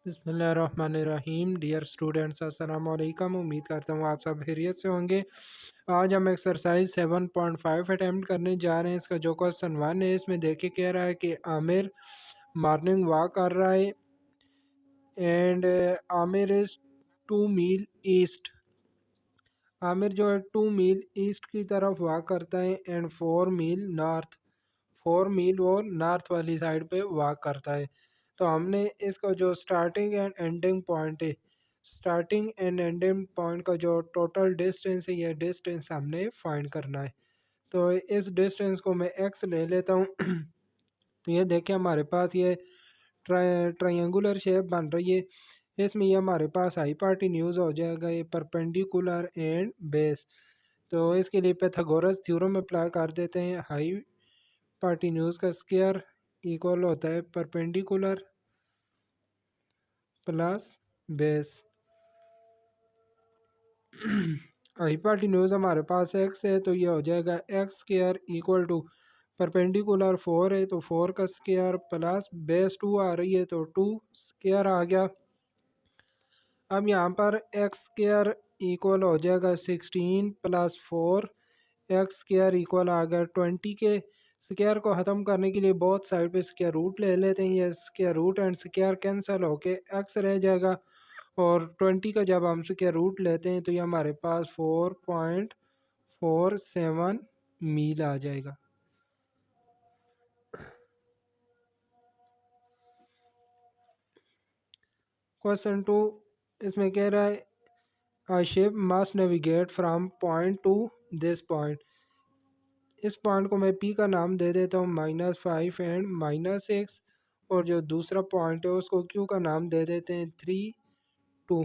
बिस्मिल्लाहिर्रहमानिर्रहीम। Dear students, अस्सलाम वालेकुम। उम्मीद करता हूँ आप सब खैरियत से होंगे। आज हम एक्सरसाइज 7.5 अटैम्प्ट करने जा रहे हैं। इसका जो क्वेश्चन 1 है, इसमें देखिए कह रहा है कि आमिर मॉर्निंग वॉक कर रहा है एंड आमिर इज़ 2 मील ईस्ट। आमिर जो है 2 मील ईस्ट की तरफ वॉक करता है एंड 4 मील नॉर्थ। 4 मील वो नॉर्थ वाली साइड पे वॉक करता है। तो हमने इसका जो स्टार्टिंग एंड एंडिंग पॉइंट है, स्टार्टिंग एंड एंडिंग पॉइंट का जो टोटल डिस्टेंस है, ये डिस्टेंस हमने फाइंड करना है। तो इस डिस्टेंस को मैं एक्स ले लेता हूँ। तो ये देखिए हमारे पास ये ट्रायंगुलर शेप बन रही है। इसमें ये हमारे पास हाइपोटेन्यूज हो जाएगा, ये परपेंडिकुलर एंड बेस। तो इसके लिए पाइथागोरस थ्योरम अप्लाई कर देते हैं। हाइपोटेन्यूज का स्क्वायर इक्वल होता है परपेंडिकुलर प्लस बेस। हाइपोटेन्यूज हमारे पास एक्स है, तो ये हो जाएगा x square equal to perpendicular 4 है तो 4 का स्क्वायर प्लस बेस 2 आ रही है तो 2 स्क्वायर आ गया। अब यहाँ पर एक्स स्क्वायर इक्वल हो जाएगा 16 प्लस 4। एक्स स्क्वायर इक्वल आ गया 20 के। स्क्वायर को ख़त्म करने के लिए बहुत साइड पे स्क्वायर रूट ले लेते हैं। ये square root and square cancel होके एक्स रह जाएगा और 20 का जब हम स्क्वायर रूट लेते हैं तो ये हमारे पास 4.47 मील आ जाएगा। क्वेश्चन 2 इसमें कह रहा है a ship must navigate from point to this point। इस पॉइंट को मैं P का नाम दे देता हूँ -5 एंड -6, और जो दूसरा पॉइंट है उसको Q का नाम दे देते हैं 3, 2।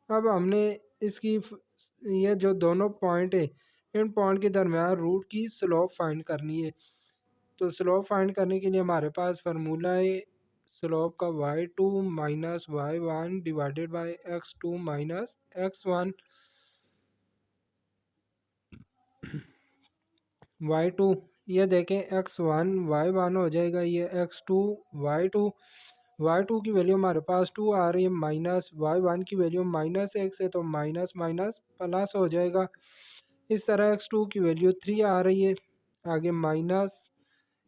अब हमने इसकी ये जो दोनों पॉइंट है, इन पॉइंट के दरमियान रूट की स्लोप फाइंड करनी है। तो स्लोप फाइंड करने के लिए हमारे पास फार्मूला है स्लोप का y2 minus y1 divided by x2 minus x1। y2 ये देखें x1 y1 हो जाएगा, ये x2 y2। y2 की वैल्यू हमारे पास 2 आ रही है, माइनस y1 की वैल्यू -x है तो माइनस माइनस प्लस हो जाएगा। इस तरह x2 की वैल्यू 3 आ रही है, आगे माइनस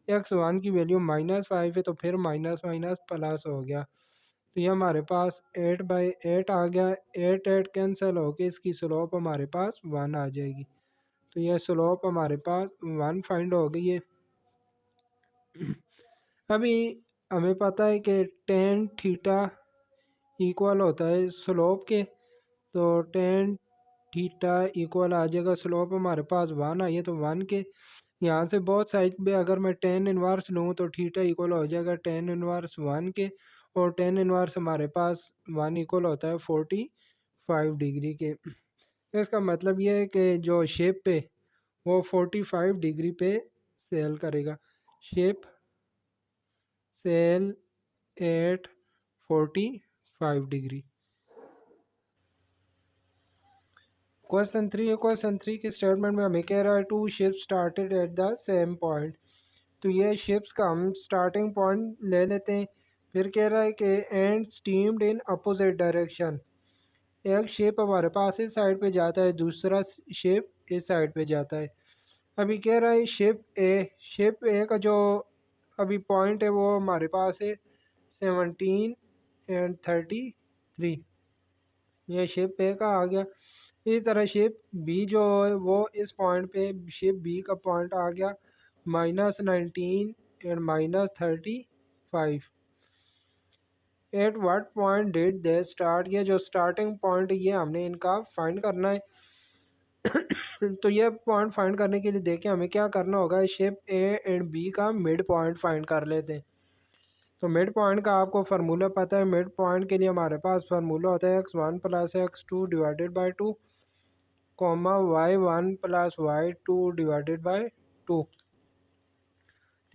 x1 की वैल्यू -5 है तो फिर माइनस माइनस प्लस हो गया। तो ये हमारे पास 8/8 आ गया। 8 कैंसिल होके इसकी स्लोप हमारे पास 1 आ जाएगी। तो यह स्लोप हमारे पास 1 फाइंड हो गई है। अभी हमें पता है कि टेन थीटा इक्वल होता है स्लोप के, तो टेन थीटा इक्वल आ जाएगा, स्लोप हमारे पास 1 आई है तो 1 के यहाँ से बहुत साइड पे अगर मैं टेन इनवर्स लूँ तो थीटा इक्वल हो जाएगा टेन इनवर्स 1 के, और टेन इनवर्स हमारे पास 1 इक्वल होता है 45 डिग्री के। इसका मतलब ये है कि जो शेप पे वो 45 डिग्री पे सेल करेगा। Ship sail at 45 degree. Question 3 के स्टेटमेंट में हमें कह रहा है 2 ships started at the same point. तो ये शिप्स का हम स्टार्टिंग पॉइंट ले लेते हैं। फिर कह रहा है कि and steamed in opposite direction. एक शिप हमारे पास इस साइड पे जाता है, दूसरा शिप इस साइड पे जाता है। अभी कह रहा है शिप ए का जो अभी पॉइंट है वो हमारे पास है 17 एंड 33। ये शिप ए का आ गया। इस तरह शिप बी जो है वो इस पॉइंट पे, शिप बी का पॉइंट आ गया -19 and -35। At what point did they start. ये जो स्टार्टिंग पॉइंट ये हमने इनका फाइंड करना है। तो ये पॉइंट फाइंड करने के लिए देखें हमें क्या करना होगा, शेप ए एंड बी का मिड पॉइंट फाइंड कर लेते हैं। तो मिड पॉइंट का आपको फार्मूला पता है। मिड पॉइंट के लिए हमारे पास फार्मूला होता है x1 plus x2 divided by 2 comma y1 plus y2 divided by 2।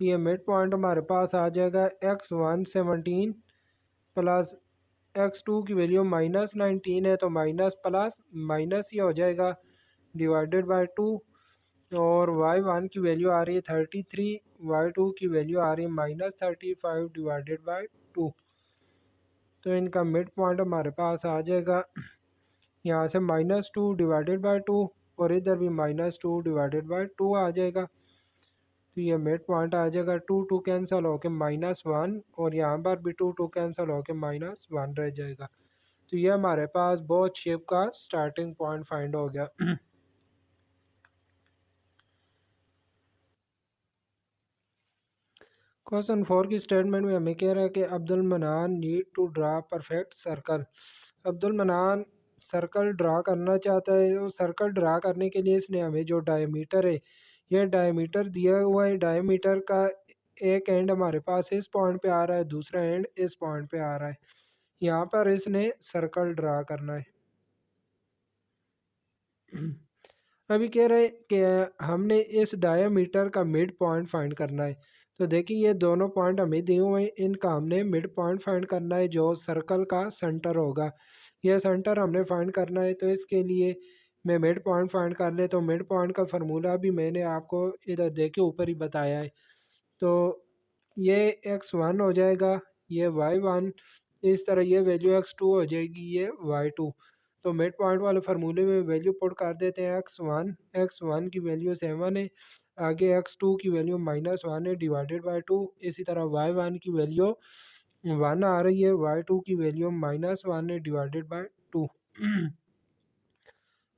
तो ये मिड पॉइंट हमारे पास आ जाएगा x1 17 प्लस x2 की वैल्यू -19 है तो माइनस प्लस माइनस ही हो जाएगा डिवाइडेड बाई 2, और y1 की वैल्यू आ रही है 33, y2 की वैल्यू आ रही है -35 डिवाइडेड बाई 2। तो इनका मिड पॉइंट हमारे पास आ जाएगा यहाँ से -2 डिवाइडेड बाई 2 और इधर भी -2 डिवाइडेड बाई 2 आ जाएगा। तो ये मिड पॉइंट आ जाएगा, 2 कैंसिल होके -1 और यहाँ पर भी 2 कैंसिल होके -1 रह जाएगा। तो ये हमारे पास बोथ शेप का स्टार्टिंग पॉइंट फाइंड हो गया। क्वेश्चन 4 की स्टेटमेंट में हमें कह रहा है कि Abdul Manan need to draw perfect circle. Abdul Manan circle draw करना चाहता है। तो सर्कल ड्रा करने के लिए इसने हमें जो डायमीटर है, ये डायमीटर दिया हुआ है। डायमीटर का एक एंड हमारे पास इस पॉइंट पे आ रहा है, दूसरा एंड इस पॉइंट पे आ रहा है। यहाँ पर इसने सर्कल ड्रा करना है। अभी कह रहे हैं कि हमने इस डायमीटर का मिड पॉइंट फाइंड करना है। तो देखिए ये दोनों पॉइंट हमें दिए हुए हैं, इनका हमने मिड पॉइंट फाइंड करना है जो सर्कल का सेंटर होगा। यह सेंटर हमने फाइंड करना है। तो इसके लिए मैं मिड पॉइंट फाइंड कर ले, तो मिड पॉइंट का फार्मूला भी मैंने आपको इधर देखिए ऊपर ही बताया है। तो ये x1 हो जाएगा, ये y1, इस तरह ये वैल्यू x2 हो जाएगी, ये y2। तो मिड पॉइंट वाले फार्मूले में वैल्यू पुट कर देते हैं। x1 की वैल्यू 7 है, आगे x2 की वैल्यू -1 है डिवाइडेड बाई 2। इसी तरह y1 की वैल्यू 1 आ रही है, y2 की वैल्यू -1 है डिवाइडेड बाई 2।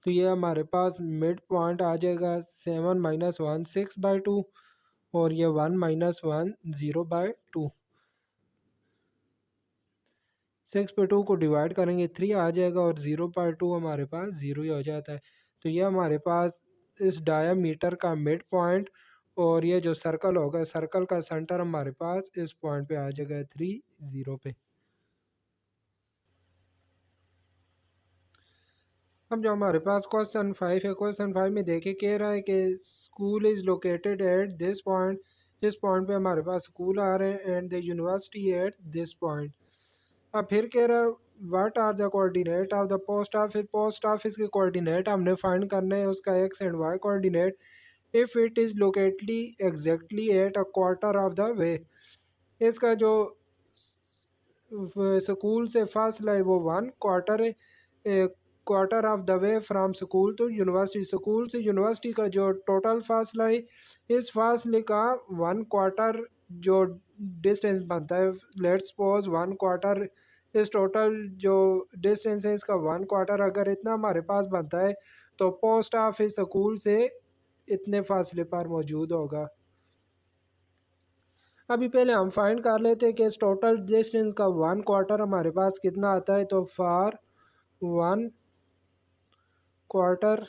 तो ये हमारे पास मिड पॉइंट आ जाएगा 7 - 1 6/2 और ये 1 - 1 0/2। 6/2 को डिवाइड करेंगे 3 आ जाएगा और 0/2 हमारे पास 0 ही हो जाता है। तो ये हमारे पास इस डायामीटर का मिड पॉइंट और ये जो सर्कल होगा, सर्कल का सेंटर हमारे पास इस पॉइंट पे आ जाएगा 3 0 पे। अब जो हमारे पास क्वेश्चन 5 है, क्वेश्चन 5 में देखे कह रहा है कि school is located at this point. इस पॉइंट पे हमारे पास स्कूल आ रहे हैं and the university at this point. अब फिर कह रहा है what are the coordinate of the post office. Post office के कोऑर्डिनेट हमने फाइंड करने हैं, उसका x and y coordinate. If it is located exactly at a quarter of the way. इसका जो स्कूल से फासला है वो 1/4 है, quarter of the way from school to university. School से यूनिवर्सिटी का जो टोटल फासला है, इस फासले का 1/4 जो डिस्टेंस बनता है, लेट्स सपोज 1/4, इस टोटल जो डिस्टेंस है इसका 1/4 अगर इतना हमारे पास बनता है तो पोस्ट ऑफिस स्कूल से इतने फासले पर मौजूद होगा। अभी पहले हम फाइंड कर लेते हैं कि इस टोटल डिस्टेंस का 1/4 हमारे पास कितना आता है। तो फॉर 1/4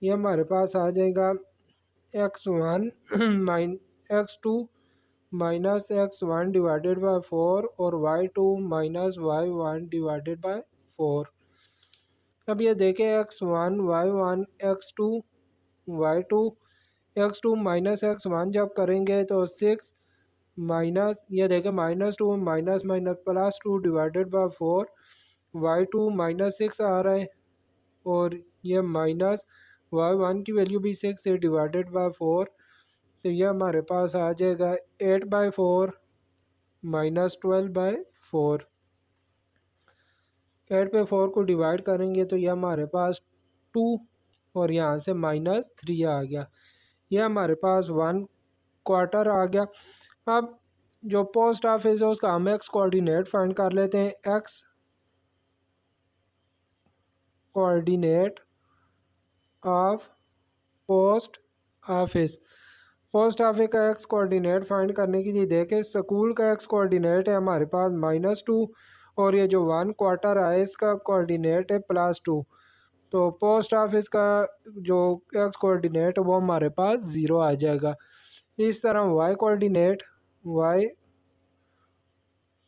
ये हमारे पास आ जाएगा x1 x2 -x1 divided by 4 और y2 -y1 डिवाइडेड बाय 4। अब ये देखें x1 y1 x2 y2, x2 -x1 जब करेंगे तो 6 माइनस, ये देखें -2 minus minus +2 divided by 4, y2 -6 आ रहा है और ये माइनस y1 की वैल्यू भी 6 है डिवाइडेड बाय 4। तो ये हमारे पास आ जाएगा 8/4 -12/4। 8/4 को डिवाइड करेंगे तो ये हमारे पास 2 और यहाँ से -3 आ गया। ये हमारे पास 1/4 आ गया। अब जो पोस्ट ऑफिस है उसका हम एक्स कोऑर्डिनेट फाइंड कर लेते हैं। X coordinate of post office. Post office का एक्स कोऑर्डिनेट फाइंड करने के लिए देखें, स्कूल का एक्स कोऑर्डिनेट है हमारे पास -2 और ये जो 1/4 है इसका कोऑर्डिनेट है +2। तो पोस्ट ऑफिस का जो एक्स कोऑर्डिनेट है वो हमारे पास 0 आ जाएगा। इस तरह y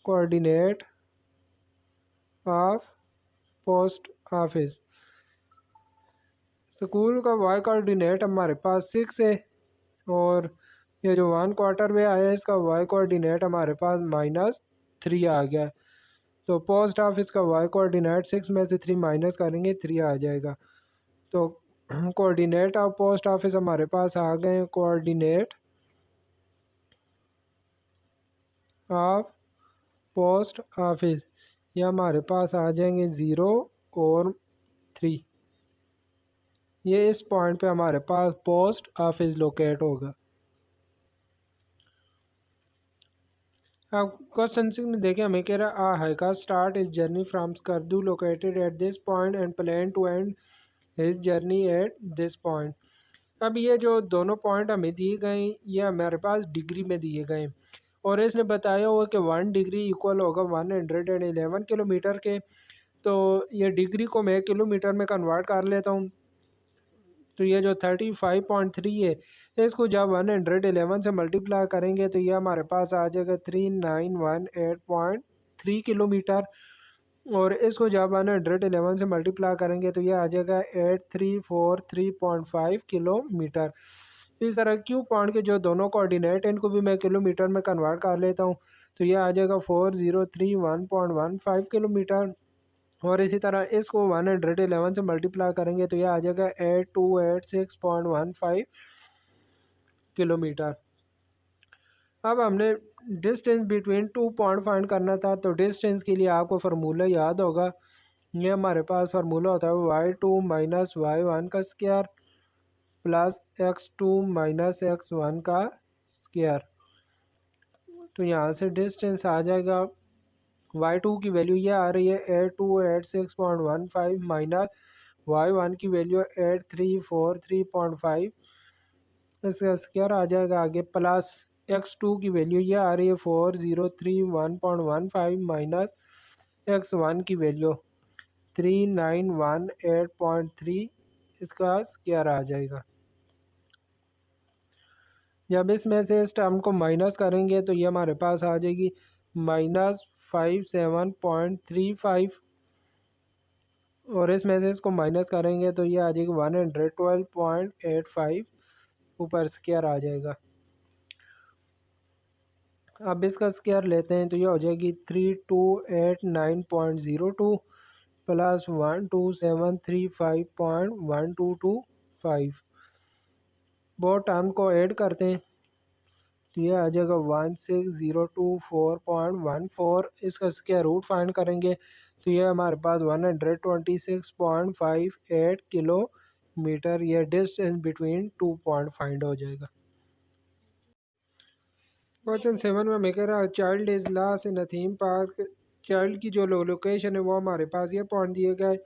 coordinate of post office. School का वाई कोऑर्डिनेट हमारे पास 6 है और ये जो 1/4 में आया है इसका वाई कोऑर्डिनेट हमारे पास -3 आ गया। तो पोस्ट ऑफिस का वाई कोऑर्डिनेट 6 में से 3 माइनस करेंगे 3 आ जाएगा। तो कोऑर्डिनेट ऑफ पोस्ट ऑफिस हमारे पास आ गए। कोऑर्डिनेट ऑफ पोस्ट ऑफिस, ये हमारे पास आ जाएंगे 0 और 3। ये इस पॉइंट पे हमारे पास पोस्ट ऑफिस लोकेट होगा। अब क्वेश्चन 6 में देखें, हमें कह रहा हाइका start is journey from Skardu located at this point and plan to end his journey at this point. अब ये जो दोनों पॉइंट हमें दिए गए ये हमारे पास डिग्री में दिए गए और इसने बताया हुआ कि 1 डिग्री इक्वल होगा 111 किलोमीटर के। तो ये डिग्री को मैं किलोमीटर में कन्वर्ट कर लेता हूँ। तो ये जो 35.3 है इसको जब 111 से मल्टीप्लाई करेंगे तो ये हमारे पास आ जाएगा 3918.3 किलोमीटर। और इसको जब 111 से मल्टीप्लाई करेंगे तो ये आ जाएगा 8343.5 किलोमीटर। इस तरह क्यू पॉइंट के जो दोनों कोऑर्डिनेट हैं इनको भी मैं किलोमीटर में कन्वर्ट कर लेता हूँ। तो ये आ जाएगा 4031.15 किलोमीटर। और इसी तरह इसको 111 से मल्टीप्लाई करेंगे तो ये आ जाएगा 8286.15 किलोमीटर। अब हमने डिस्टेंस बिटवीन 2 पॉइंट फाइंड करना था। तो डिस्टेंस के लिए आपको फार्मूला याद होगा, ये हमारे पास फार्मूला होता है y2 माइनस y1 का square plus x2 minus x1 का स्क्वायर। तो यहाँ से डिस्टेंस आ जाएगा y2 की वैल्यू ये आ रही है 8286.15 माइनस y1 की वैल्यू 8343.5, इसका स्क्वायर आ जाएगा आगे प्लस x2 की वैल्यू ये आ रही है 4031.15 माइनस x1 की वैल्यू 3918.3, इसका स्क्वायर आ जाएगा। जब इसमें से इस टर्म को माइनस करेंगे तो ये हमारे पास आ जाएगी -57.35 और इसमें से इसको माइनस करेंगे तो ये आ जाएगी 112.85, ऊपर स्क्वायर आ जाएगा। अब इसका स्क्वायर लेते हैं तो ये हो जाएगी 3289.02 प्लस 12735.1225। बहुत टर्म को ऐड करते हैं तो ये आ जाएगा 16024.14। इसका स्क्वायर रूट फाइंड करेंगे तो ये हमारे पास 126.58 किलोमीटर, ये डिस्टेंस बिटवीन 2 पॉइंट फाइंड हो जाएगा। क्वेश्चन 7 में हमें कह रहा है child is lost in a theme park. Child की जो लोकेशन है वो हमारे पास ये पॉइंट दिया गया है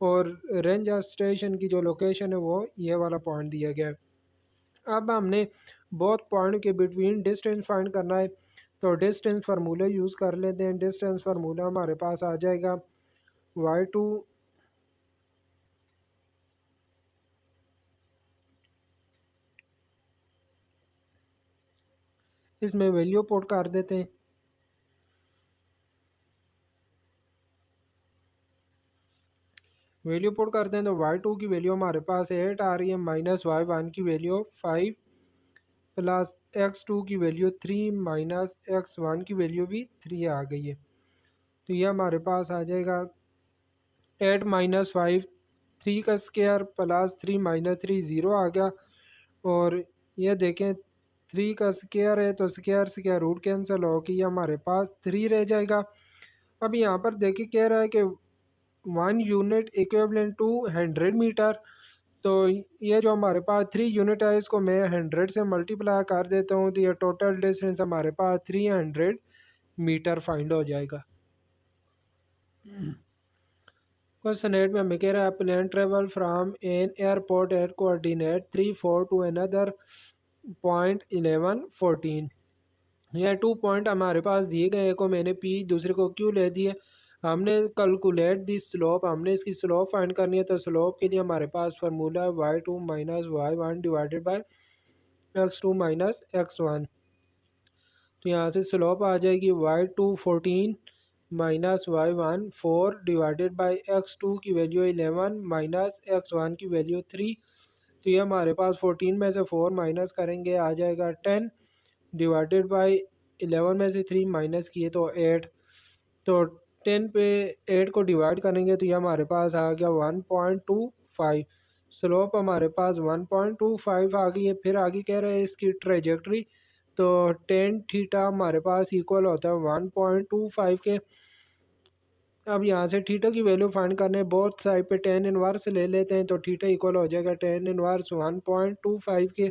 और रेंजर स्टेशन की जो लोकेशन है वो ये वाला पॉइंट दिया गया है। अब हमने बहुत पॉइंट के बिटवीन डिस्टेंस फाइंड करना है तो डिस्टेंस फार्मूला यूज़ कर लेते हैं। डिस्टेंस फार्मूला हमारे पास आ जाएगा y2 इसमें वैल्यू पुट कर देते हैं। वैल्यू पुट करते हैं तो y2 की वैल्यू हमारे पास 8 आ रही है माइनस y1 की वैल्यू 5 प्लस x2 की वैल्यू 3 माइनस x1 की वैल्यू भी 3 आ गई है। तो ये हमारे पास आ जाएगा 8 माइनस 5 3 का स्क्वायर प्लस 3 माइनस 3 ज़ीरो आ गया। और ये देखें 3 का स्क्वायर है तो स्क्वायर से क्या रूट कैंसिल हो कि ये हमारे पास 3 रह जाएगा। अब यहाँ पर देखिए कह रहा है कि 1 यूनिट इक्विवेलेंट टू 100 मीटर। तो ये जो हमारे पास 3 यूनिट है इसको मैं 100 से मल्टीप्लाई कर देता हूँ तो ये टोटल डिस्टेंस हमारे पास 300 मीटर फाइंड हो जाएगा। क्वेश्चन 8 में हमें कह रहा है plane travel from an airport at coordinate 3 4 to another point 11 14। यह 2 पॉइंट हमारे पास दिए गए, को मैंने पी दूसरे को क्यू ले दिए। हमने कैलकुलेट दी स्लोप, हमने इसकी स्लोप फाइंड करनी है। तो स्लोप के लिए हमारे पास फार्मूला है y2 minus y1 divided by x2 minus x1। तो यहाँ से स्लोप आ जाएगी y2 14 minus y1 4 divided by x2 की वैल्यू 11 माइनस x1 की वैल्यू 3। तो ये हमारे पास 14 में से 4 माइनस करेंगे आ जाएगा 10 डिवाइडेड बाय 11 में से 3 माइनस किए तो 8। तो 10 पे 8 को डिवाइड करेंगे तो ये हमारे पास आ गया 1.25। स्लोप हमारे पास 1.25 आ गई है। फिर आगे कह रहे हैं इसकी ट्रेजेक्ट्री तो टेन थीटा हमारे पास इक्वल होता है 1.25 के। अब यहाँ से थीटा की वैल्यू फाइंड करने बोथ साइड पे टेन इनवर्स ले लेते हैं, तो थीटा इक्वल हो जाएगा टेन इनवर्स 1.25 के।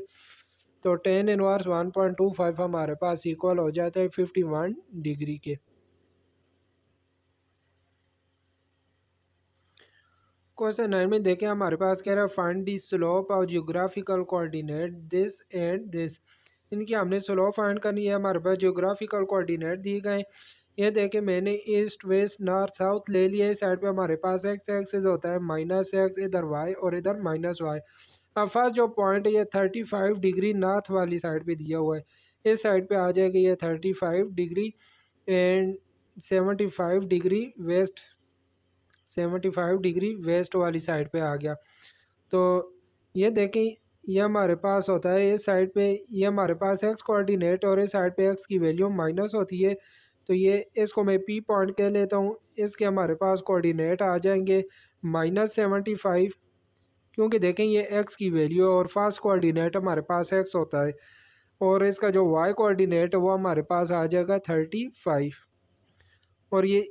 तो टेन इनवर्स 1.25 हमारे पास इक्वल हो जाता है 51 डिग्री के। क्वेश्चन 9 में देखें हमारे पास कह रहा है फाइंड दी स्लोप और geographical coordinate this and this. इनकी हमने स्लोप फाइंड करनी है, हमारे पास जियोग्राफिकल कोऑर्डिनेट दिए गए। ये देखें मैंने ईस्ट वेस्ट नॉर्थ साउथ ले लिया है। साइड पे हमारे पास एक्स एक्सिस होता है -x, इधर वाई और इधर -y। अब फर्स्ट जो पॉइंट है ये 35 डिग्री नॉर्थ वाली साइड पे दिया हुआ है। इस साइड पे आ जाएगा ये 35 degree and 75 degree west, 75 degree west वाली साइड पे आ गया। तो ये देखें ये हमारे पास होता है इस साइड पे, ये हमारे पास एक्स कोऑर्डिनेट और इस साइड पे एक्स की वैल्यू माइनस होती है। तो ये इसको मैं पी पॉइंट कह लेता हूँ। इसके हमारे पास कोऑर्डिनेट आ जाएंगे -75, क्योंकि देखें ये एक्स की वैल्यू और फर्स्ट कोऑर्डिनेट हमारे पास एक्स होता है और इसका जो वाई कोऑर्डिनेट है वो हमारे पास आ जाएगा 35 और ये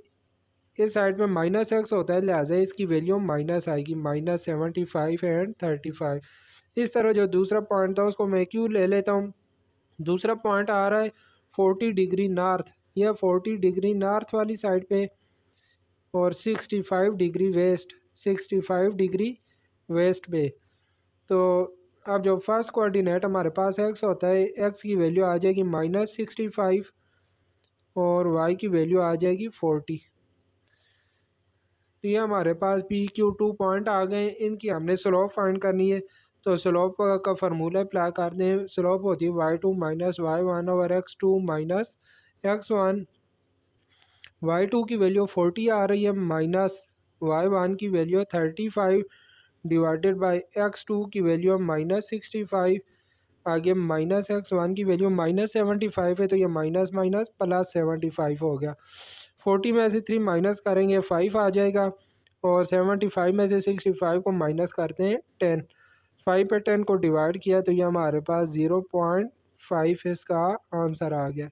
इस साइड में -x होता है, लिहाजा इसकी वैल्यू माइनस आएगी -75 एंड 35। इस तरह जो दूसरा पॉइंट था उसको मैं क्यों ले लेता हूँ। दूसरा पॉइंट आ रहा है 40 डिग्री नॉर्थ, यह 40 डिग्री नॉर्थ वाली साइड पे और 65 डिग्री वेस्ट, 65 डिग्री वेस्ट पे। तो अब जो फर्स्ट कोऑर्डिनेट हमारे पास x होता है, x की वैल्यू आ जाएगी -65 और y की वैल्यू आ जाएगी 40। तो ये हमारे पास PQ2 पॉइंट आ गए। इनकी हमने स्लोप फाइंड करनी है। तो स्लोप का फार्मूला अप्लाई करते हैं। स्लोप होती है y2 - y1/x2 - x1। y2 की वैल्यू 40 आ रही है, माइनस y1 की वैल्यू 35 डिवाइडेड बाय x2 की वैल्यू -65। आगे -x1 की वैल्यू -75 है, तो ये माइनस माइनस प्लस 75 हो गया। 40 में से 3 माइनस करेंगे 5 आ जाएगा और 75 में से 65 को माइनस करते हैं 10। 5 पे 10 को डिवाइड किया तो ये हमारे पास 0.5 इसका आंसर आ गया।